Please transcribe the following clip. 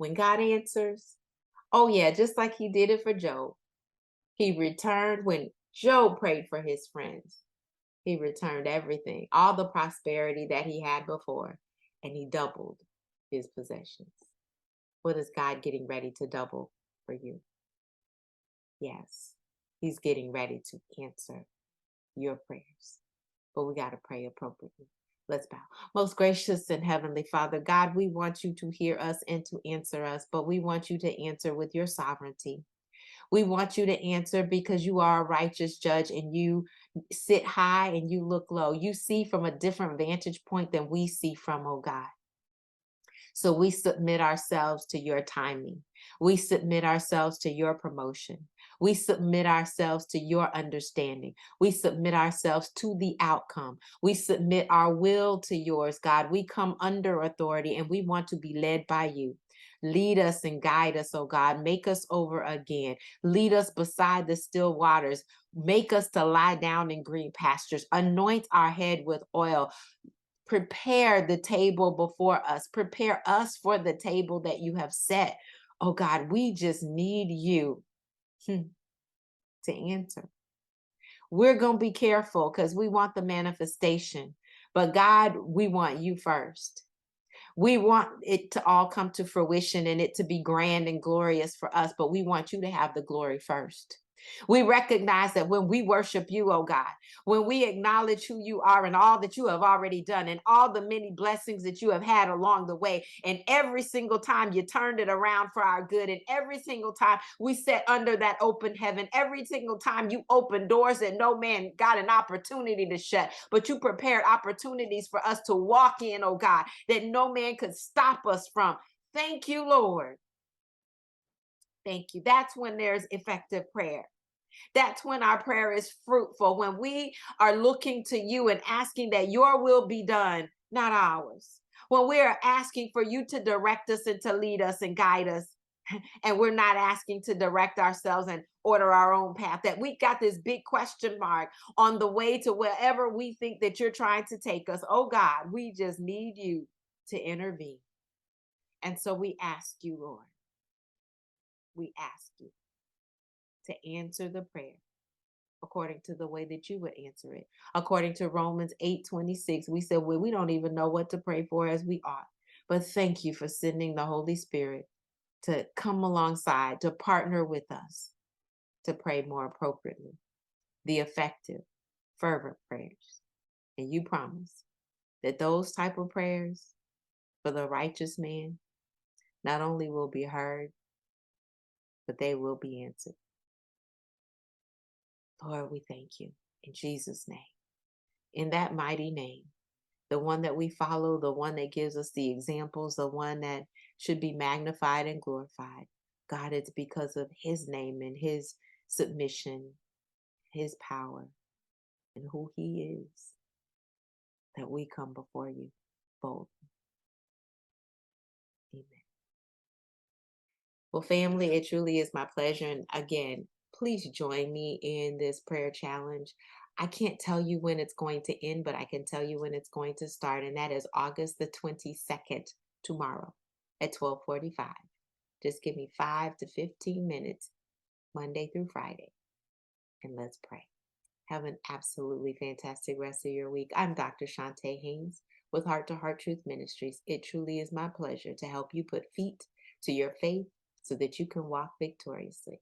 When God answers, oh yeah, just like he did it for Job, he returned when Job prayed for his friends. He returned everything, all the prosperity that he had before, and he doubled his possessions. What is God getting ready to double for you? Yes, he's getting ready to answer your prayers, but we got to pray appropriately. Let's bow. Most gracious and heavenly Father, God, we want you to hear us and to answer us, but we want you to answer with your sovereignty. We want you to answer because you are a righteous judge and you sit high and you look low. You see from a different vantage point than we see from, oh God. So we submit ourselves to your timing. We submit ourselves to your promotion. We submit ourselves to your understanding. We submit ourselves to the outcome. We submit our will to yours, God. We come under authority and we want to be led by you. Lead us and guide us, oh God. Make us over again. Lead us beside the still waters. Make us to lie down in green pastures. Anoint our head with oil. Prepare the table before us. Prepare us for the table that you have set. Oh God, we just need you to answer. We're going to be careful because we want the manifestation. But God, we want you first. We want it to all come to fruition and it to be grand and glorious for us, but we want you to have the glory first. We recognize that when we worship you, oh God, when we acknowledge who you are and all that you have already done and all the many blessings that you have had along the way, and every single time you turned it around for our good, and every single time we sat under that open heaven, every single time you opened doors that no man got an opportunity to shut, but you prepared opportunities for us to walk in, oh God, that no man could stop us from. Thank you, Lord. Thank you. That's when there's effective prayer. That's when our prayer is fruitful, when we are looking to you and asking that your will be done, not ours. When we are asking for you to direct us and to lead us and guide us, and we're not asking to direct ourselves and order our own path, that we got this big question mark on the way to wherever we think that you're trying to take us. Oh God, we just need you to intervene. And so we ask you, Lord, we ask you to answer the prayer according to the way that you would answer it. According to Romans 8:26, we said, well, we don't even know what to pray for as we ought. But thank you for sending the Holy Spirit to come alongside, to partner with us, to pray more appropriately, the effective, fervent prayers. And you promise that those type of prayers for the righteous man not only will be heard, but they will be answered. Lord, we thank you in Jesus' name. In that mighty name, the one that we follow, the one that gives us the examples, the one that should be magnified and glorified. God, it's because of his name and his submission, his power, and who he is that we come before you boldly. Amen. Well, family, it truly is my pleasure. And again, please join me in this prayer challenge. I can't tell you when it's going to end, but I can tell you when it's going to start. And that is August the 22nd, tomorrow at 12:45. Just give me 5 to 15 minutes, Monday through Friday, and let's pray. Have an absolutely fantastic rest of your week. I'm Dr. Chonta Haynes with Heart Truth Ministries. It truly is my pleasure to help you put feet to your faith so that you can walk victoriously.